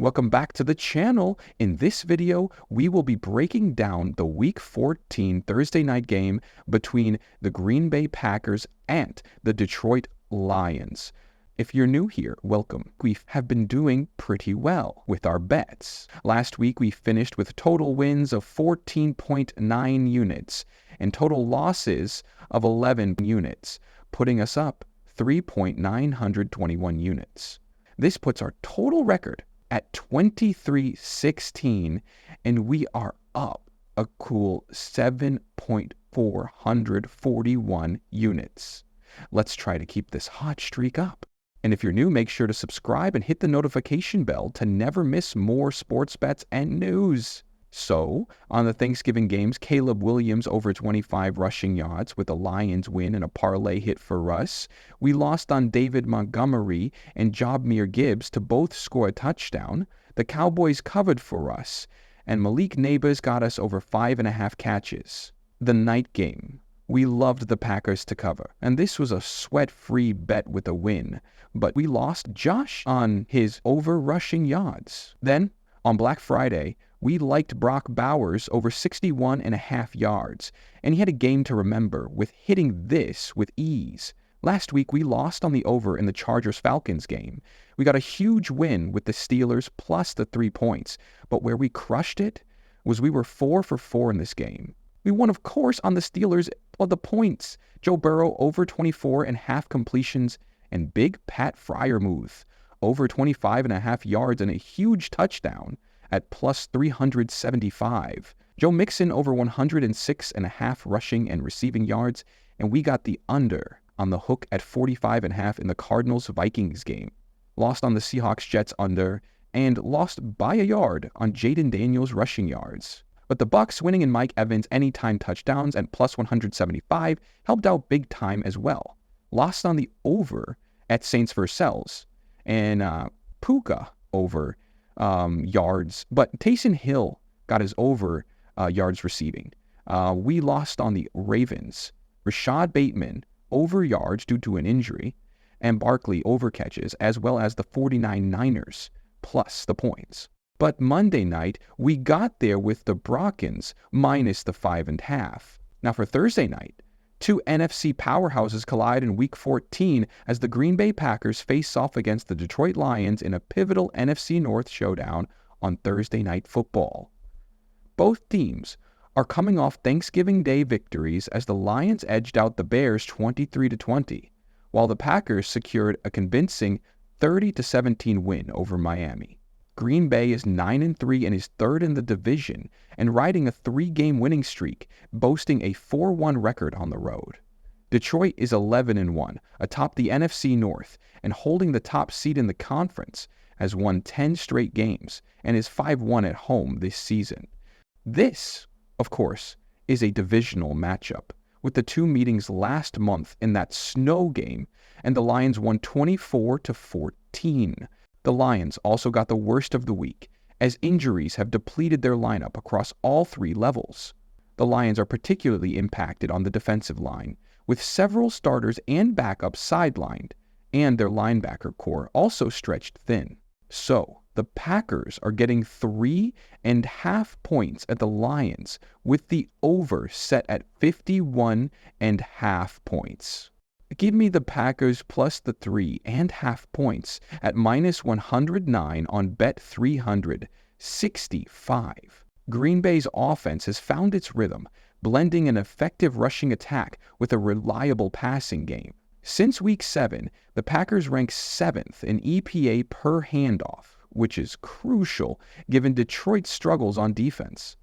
Welcome back to the channel. In this video, we will be breaking down the Week 14 Thursday night game between the Green Bay Packers and the Detroit Lions. If you're new here, welcome. We have been doing pretty well with our bets. Last week, we finished with total wins of 14.9 units and total losses of 11 units, putting us up 3.921 units. This puts our total record at 2316, and we are up a cool 7.441 units. Let's try to keep this hot streak up. And if you're new, make sure to subscribe and hit the notification bell to never miss more sports bets and news. So, on the Thanksgiving games, Caleb Williams over 25 rushing yards with a Lions win and a parlay hit for Russ. We lost on David Montgomery and Jahmyr Gibbs to both score a touchdown. The Cowboys covered for us, and Malik Nabers got us over 5.5 catches. The night game. We loved the Packers to cover, and this was a sweat-free bet with a win, but we lost Josh on his over rushing yards. Then, on Black Friday, we liked Brock Bowers over 61.5 yards, and he had a game to remember with hitting this with ease. Last week, we lost on the over in the Chargers-Falcons game. We got a huge win with the Steelers plus the 3 points, but where we crushed it was we were 4 for 4 in this game. We won, of course, on the Steelers the points. Joe Burrow over 24.5 completions, and Big Pat Freiermuth over 25.5 yards and a huge touchdown at plus 375. Joe Mixon over 106.5 rushing and receiving yards, and we got the under on the hook at 45.5 in the Cardinals-Vikings game. Lost on the Seahawks-Jets under, and lost by a yard on Jaden Daniels' rushing yards. But the Bucs winning in Mike Evans' anytime touchdowns at plus 175 helped out big time as well. Lost on the over at Saints vs. Sells, and Puka over yards, but Taysom Hill got his over yards receiving. We lost on the Ravens. Rashad Bateman over yards due to an injury, and Barkley over catches, as well as the 49ers plus the points. But Monday night, we got there with the Broncos minus the 5.5. Now for Thursday night, two NFC powerhouses collide in Week 14 as the Green Bay Packers face off against the Detroit Lions in a pivotal NFC North showdown on Thursday Night Football. Both teams are coming off Thanksgiving Day victories as the Lions edged out the Bears 23-20, while the Packers secured a convincing 30-17 win over Miami. Green Bay is 9-3 and is third in the division and riding a 3-game winning streak, boasting a 4-1 record on the road. Detroit is 11-1, atop the NFC North and holding the top seed in the conference, has won 10 straight games and is 5-1 at home this season. This, of course, is a divisional matchup, with the two meetings last month in that snow game, and the Lions won 24-14. The Lions also got the worst of the week, as injuries have depleted their lineup across all 3 levels. The Lions are particularly impacted on the defensive line, with several starters and backups sidelined, and their linebacker core also stretched thin. So, the Packers are getting 3.5 points at the Lions, with the over set at 51.5 points. Give me the Packers plus the 3.5 points at minus 109 on Bet365. Green Bay's offense has found its rhythm, blending an effective rushing attack with a reliable passing game. Since Week 7, the Packers rank 7th in EPA per handoff, which is crucial given Detroit's struggles on defense.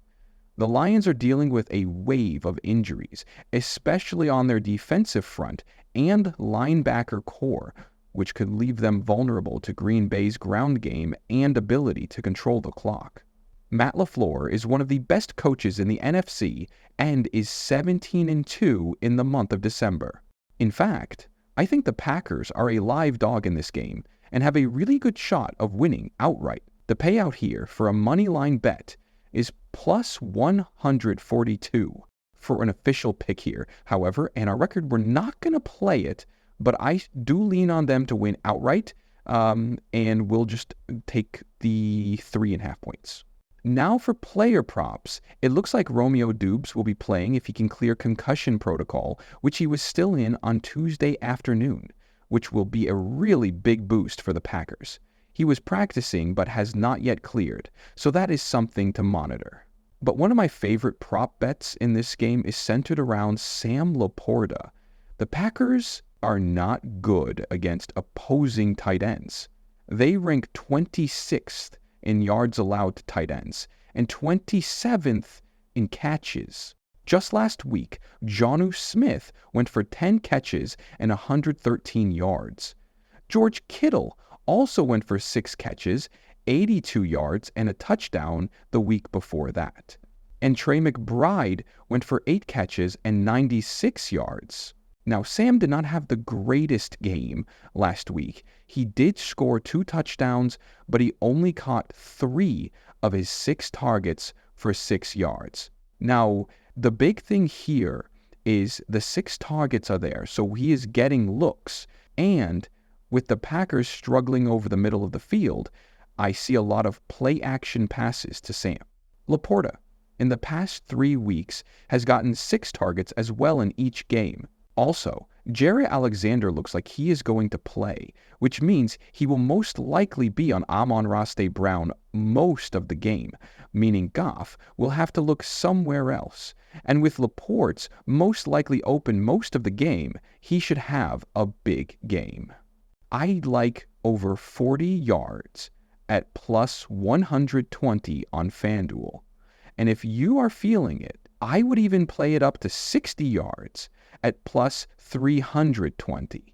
The Lions are dealing with a wave of injuries, especially on their defensive front and linebacker core, which could leave them vulnerable to Green Bay's ground game and ability to control the clock. Matt LaFleur is one of the best coaches in the NFC and is 17-2 in the month of December. In fact, I think the Packers are a live dog in this game and have a really good shot of winning outright. The payout here for a money line bet is plus 142 for an official pick here. However, and our record, we're not going to play it, but I do lean on them to win outright and we'll just take the 3.5 points. Now for player props, it looks like Romeo Dubes will be playing if he can clear concussion protocol, which he was still in on Tuesday afternoon, which will be a really big boost for the Packers. He was practicing but has not yet cleared, so that is something to monitor. But one of my favorite prop bets in this game is centered around Sam LaPorta. The Packers are not good against opposing tight ends. They rank 26th in yards allowed to tight ends and 27th in catches. Just last week, Jonnu Smith went for 10 catches and 113 yards. George Kittle also went for 6 catches, 82 yards, and a touchdown the week before that. And Trey McBride went for 8 catches and 96 yards. Now, Sam did not have the greatest game last week. He did score 2 touchdowns, but he only caught 3 of his 6 targets for 6 yards. Now, the big thing here is the 6 targets are there, so he is getting looks. And with the Packers struggling over the middle of the field, I see a lot of play-action passes to Sam. LaPorta, in the past 3 weeks, has gotten 6 targets as well in each game. Also, Jerry Alexander looks like he is going to play, which means he will most likely be on Amon-Ra St. Brown most of the game, meaning Goff will have to look somewhere else. And with LaPorta most likely open most of the game, he should have a big game. I like over 40 yards at plus 120 on FanDuel. And if you are feeling it, I would even play it up to 60 yards at plus 320.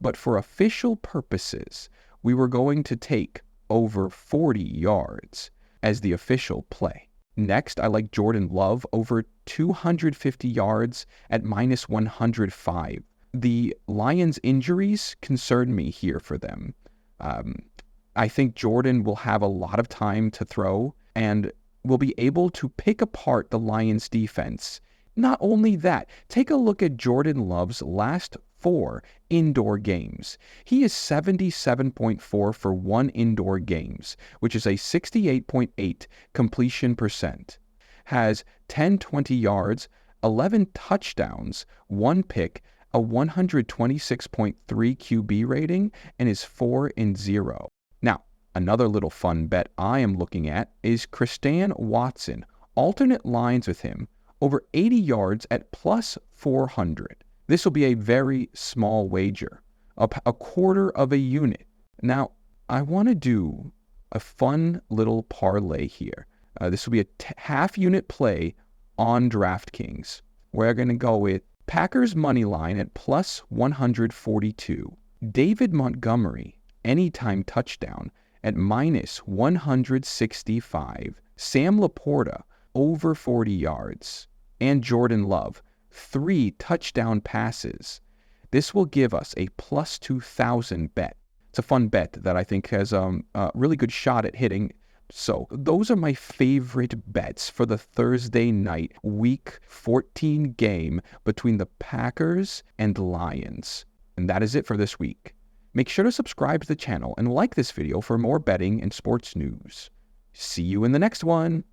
But for official purposes, we were going to take over 40 yards as the official play. Next, I like Jordan Love over 250 yards at minus 105. The Lions' injuries concern me here for them. I think Jordan will have a lot of time to throw and will be able to pick apart the Lions' defense. Not only that, take a look at Jordan Love's last 4 indoor games. He is 77.4 for 1 indoor games, which is a 68.8 completion percent. Has 10-20 yards, 11 touchdowns, 1 pick, a 126.3 QB rating, and is 4-0. Now, another little fun bet I am looking at is Christian Watson. Alternate lines with him, over 80 yards at plus 400. This will be a very small wager, a quarter of a unit. Now, I want to do a fun little parlay here. This will be a half unit play on DraftKings. We're going to go with Packers money line at plus 142. David Montgomery, anytime touchdown at minus 165. Sam LaPorta, over 40 yards. And Jordan Love, 3 touchdown passes. This will give us a plus 2,000 bet. It's a fun bet that I think has a really good shot at hitting. So those are my favorite bets for the Thursday night Week 14 game between the Packers and the Lions. And that is it for this week. Make sure to subscribe to the channel and like this video for more betting and sports news. See you in the next one.